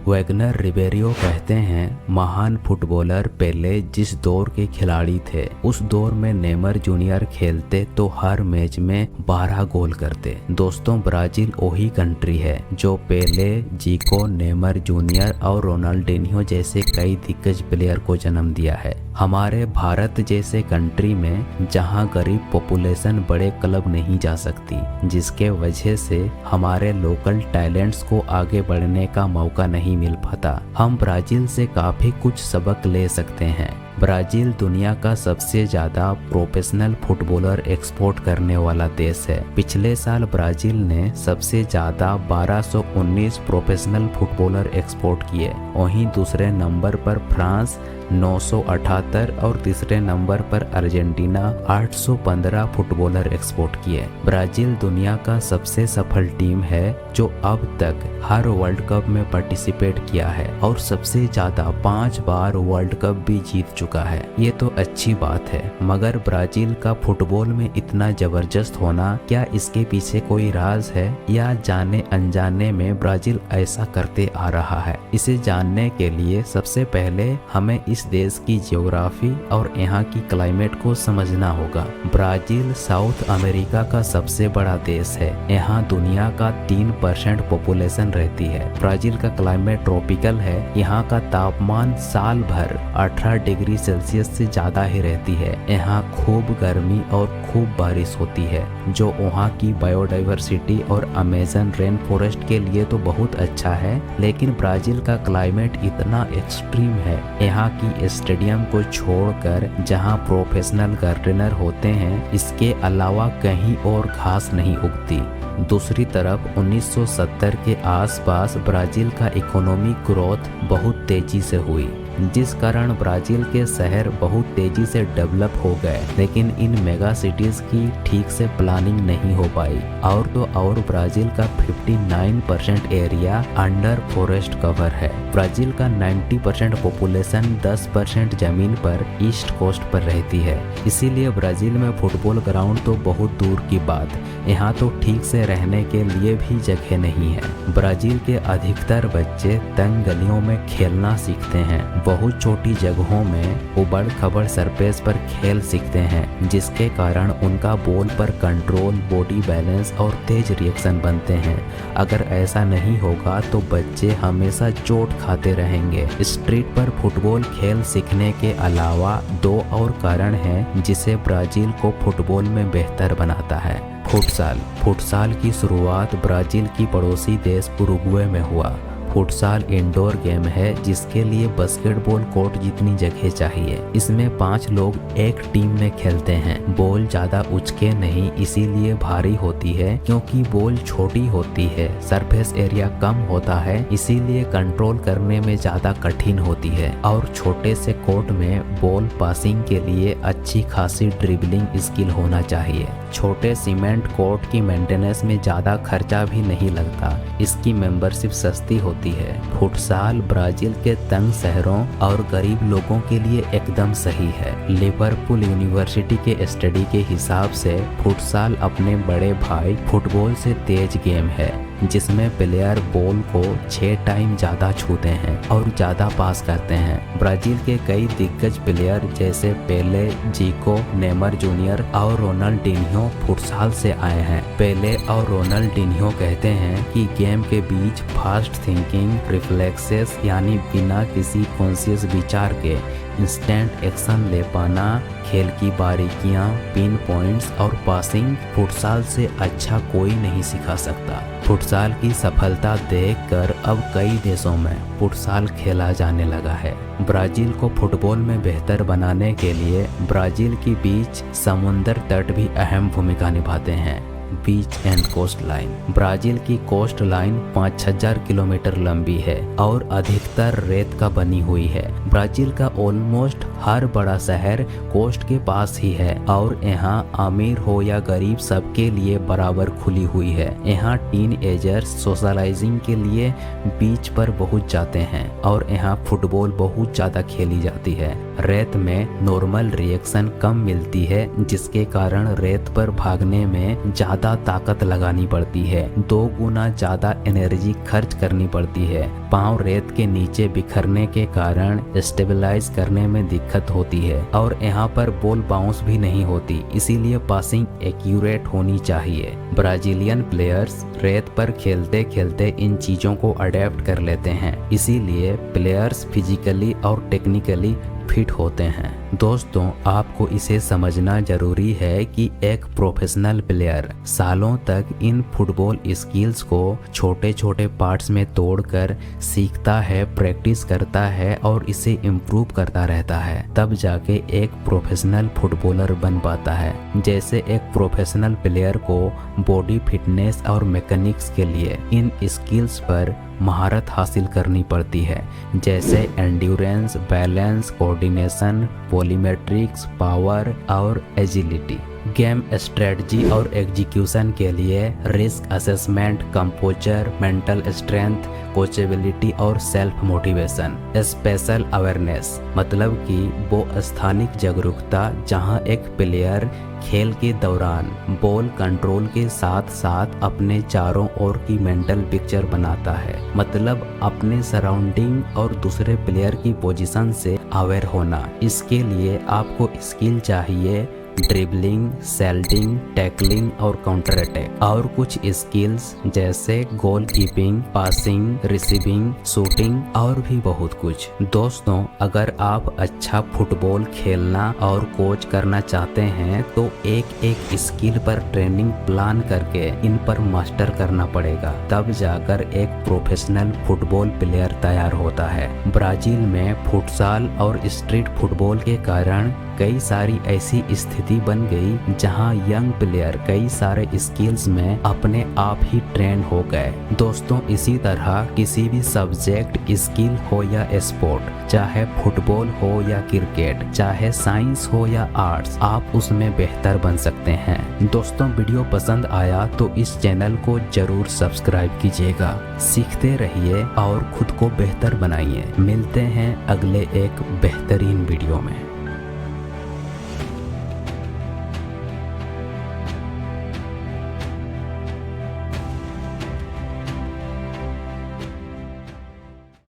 Wagner Ribeiro कहते हैं, महान फुटबॉलर पेले जिस दौर के खिलाड़ी थे, उस दौर में नेमर जूनियर खेलते तो हर मैच में 12 गोल करते। दोस्तों, ब्राजील वही कंट्री है जो पेले, जीको, नेमर जूनियर और रोनाल्डिन्हो जैसे कई दिग्गज प्लेयर को जन्म दिया है। हमारे भारत जैसे कंट्री में जहां गरीब पॉपुलेशन बड़े क्लब नहीं जा सकती, जिसके वजह से हमारे लोकल टैलेंट्स को आगे बढ़ने का मौका नहीं मिल पाता। हम ब्राजील से काफी कुछ सबक ले सकते हैं। ब्राजील दुनिया का सबसे ज्यादा प्रोफेशनल फुटबॉलर एक्सपोर्ट करने वाला देश है। पिछले साल ब्राजील ने सबसे ज्यादा 1219 प्रोफेशनल फुटबॉलर एक्सपोर्ट किए। वहीं दूसरे नंबर पर फ्रांस 978 और तीसरे नंबर पर अर्जेंटीना 815 फुटबॉलर एक्सपोर्ट किए। ब्राजील दुनिया का सबसे सफल टीम है जो अब तक हर वर्ल्ड कप में पार्टिसिपेट किया है और सबसे ज्यादा 5 बार वर्ल्ड कप भी जीत चुका है। ये तो अच्छी बात है, मगर ब्राजील का फुटबॉल में इतना जबरदस्त होना, क्या इसके पीछे कोई राज है या जाने अनजाने में ब्राजील ऐसा करते आ रहा है? इसे जानने के लिए सबसे पहले हमें इस देश की ज्योग्राफी और यहाँ की क्लाइमेट को समझना होगा। ब्राजील साउथ अमेरिका का सबसे बड़ा देश है। यहाँ दुनिया का 3% पॉपुलेशन रहती है। ब्राजील का क्लाइमेट ट्रॉपिकल है। यहाँ का तापमान साल भर 18 डिग्री सेल्सियस से ज्यादा ही रहती है। यहाँ खूब गर्मी और खूब बारिश होती है, जो वहाँ की बायोडाइवर्सिटी और अमेजन रेन फॉरेस्ट के लिए तो बहुत अच्छा है। लेकिन ब्राजील का क्लाइमेट इतना एक्सट्रीम है, यहाँ की स्टेडियम को छोड़कर जहाँ प्रोफेशनल गार्डनर होते हैं, इसके अलावा कहीं और घास नहीं उगती। दूसरी तरफ 1970 के आसपास ब्राजील का इकोनॉमिक ग्रोथ बहुत तेजी से हुई, जिस कारण ब्राजील के शहर बहुत तेजी से डेवलप हो गए। लेकिन इन मेगा सिटीज की ठीक से प्लानिंग नहीं हो पाई। और तो और ब्राजील का 59% एरिया अंडर फॉरेस्ट कवर है। ब्राजील का 90% पॉपुलेशन 10% जमीन पर ईस्ट कोस्ट पर रहती है। इसीलिए ब्राजील में फुटबॉल ग्राउंड तो बहुत दूर की बात, यहाँ तो ठीक से रहने के लिए भी जगह नहीं है। ब्राजील के अधिकतर बच्चे तंग गलियों में खेलना सीखते हैं। बहुत छोटी जगहों में उबड़ खबड़ सरफेस पर खेल सीखते हैं, जिसके कारण उनका बॉल पर कंट्रोल, बॉडी बैलेंस और तेज रिएक्शन बनते हैं। अगर ऐसा नहीं होगा तो बच्चे हमेशा चोट खाते रहेंगे। स्ट्रीट पर फुटबॉल खेल सीखने के अलावा 2 और कारण हैं जिसे ब्राजील को फुटबॉल में बेहतर बनाता है। फुटसाल की शुरुआत ब्राजील की पड़ोसी देश उरुग्वे में हुआ। फुटसाल इंडोर गेम है जिसके लिए बास्केटबॉल कोर्ट जितनी जगह चाहिए। इसमें 5 लोग एक टीम में खेलते हैं। बॉल ज्यादा उचके नहीं, इसीलिए भारी होती है क्योंकि बॉल छोटी होती है। सरफेस एरिया कम होता है, इसीलिए कंट्रोल करने में ज्यादा कठिन होती है। और छोटे से कोर्ट में बॉल पासिंग के लिए अच्छी खासी ड्रिबलिंग स्किल होना चाहिए। छोटे सीमेंट कोर्ट की मेंटेनेंस में ज्यादा खर्चा भी नहीं लगता। इसकी मेंबरशिप सस्ती होती है। फुटसाल ब्राजील के तंग शहरों और गरीब लोगों के लिए एकदम सही है। लिवरपूल यूनिवर्सिटी के स्टडी के हिसाब से फुटसाल अपने बड़े भाई फुटबॉल से तेज गेम है, जिसमें प्लेयर बॉल को 6 टाइम ज्यादा छूते हैं और ज्यादा पास करते हैं। ब्राजील के कई दिग्गज प्लेयर जैसे पेले, जीको, नेमर जूनियर और रोनाल्डिन्हो फुटसाल से आए हैं। पेले और रोनाल्डिन्हो कहते हैं कि गेम के बीच फास्ट थिंकिंग, रिफ्लेक्सेस यानी बिना किसी कॉन्शियस विचार के इंस्टेंट एक्शन ले पाना, खेल की बारीकियां, पिन पॉइंट्स और पासिंग फुटसाल से अच्छा कोई नहीं सिखा सकता। फुटसाल की सफलता देखकर अब कई देशों में फुटसाल खेला जाने लगा है। ब्राजील को फुटबॉल में बेहतर बनाने के लिए ब्राजील की बीच समुद्र तट भी अहम भूमिका निभाते हैं। बीच एंड कोस्ट लाइन। ब्राजील की कोस्ट लाइन 5000 किलोमीटर लंबी है और अधिकतर रेत का बनी हुई है। ब्राजील का ऑलमोस्ट हर बड़ा शहर कोस्ट के पास ही है और यहाँ अमीर हो या गरीब सबके लिए बराबर खुली हुई है। यहाँ टीनएजर्स सोशलाइजिंग के लिए बीच पर बहुत जाते हैं और यहाँ फुटबॉल बहुत ज्यादा खेली जाती है। रेत में नॉर्मल रिएक्शन कम मिलती है, जिसके कारण रेत पर भागने में ज्यादा ताकत लगानी पड़ती है, 2 गुना ज्यादा एनर्जी खर्च करनी पड़ती है। पाँव रेत के नीचे बिखरने के कारण स्टेबलाइज करने में दिक्कत होती है और यहाँ पर बॉल बाउंस भी नहीं होती, इसीलिए पासिंग एक्यूरेट होनी चाहिए। ब्राजीलियन प्लेयर्स रेत पर खेलते खेलते इन चीजों को अडेप्ट कर लेते हैं, इसीलिए प्लेयर्स फिजिकली और टेक्निकली फिट होते हैं। दोस्तों, आपको इसे समझना जरूरी है कि एक प्रोफेशनल प्लेयर सालों तक इन फुटबॉल स्किल्स को छोटे छोटे पार्ट्स में तोड़कर सीखता है, प्रैक्टिस करता है और इसे इम्प्रूव करता रहता है, तब जाके एक प्रोफेशनल फुटबॉलर बन पाता है। जैसे एक प्रोफेशनल प्लेयर को बॉडी फिटनेस और मैकेनिक्स के लिए इन स्किल्स पर महारत हासिल करनी पड़ती है, जैसे endurance, balance, coordination, volumetrics, power और एजिलिटी। गेम स्ट्रेटजी और एग्जीक्यूशन के लिए risk assessment, composure, mental strength, coachability और सेल्फ मोटिवेशन। स्पेशल अवेयरनेस मतलब कि वो स्थानिक जागरूकता जहां एक प्लेयर खेल के दौरान बॉल कंट्रोल के साथ साथ अपने चारों ओर की मेंटल पिक्चर बनाता है, मतलब अपने सराउंडिंग और दूसरे प्लेयर की पोजीशन से अवेयर होना। इसके लिए आपको स्किल चाहिए ड्रिबलिंग, सेल्डिंग, टैकलिंग और काउंटर अटैक, और कुछ स्किल्स जैसे गोल कीपिंग, पासिंग, रिसीविंग, शूटिंग और भी बहुत कुछ। दोस्तों, अगर आप अच्छा फुटबॉल खेलना और कोच करना चाहते हैं तो एक एक स्किल पर ट्रेनिंग प्लान करके इन पर मास्टर करना पड़ेगा, तब जाकर एक प्रोफेशनल फुटबॉल प्लेयर तैयार होता है। ब्राजील में फुटसाल और स्ट्रीट फुटबॉल के कारण कई सारी ऐसी स्थिति बन गई जहां यंग प्लेयर कई सारे स्किल्स में अपने आप ही ट्रेन हो गए। दोस्तों, इसी तरह किसी भी सब्जेक्ट, स्किल हो या स्पोर्ट, चाहे फुटबॉल हो या क्रिकेट, चाहे साइंस हो या आर्ट्स, आप उसमें बेहतर बन सकते हैं। दोस्तों, वीडियो पसंद आया तो इस चैनल को जरूर सब्सक्राइब कीजिएगा। सीखते रहिए और खुद को बेहतर बनाइए। मिलते हैं अगले एक बेहतरीन वीडियो में।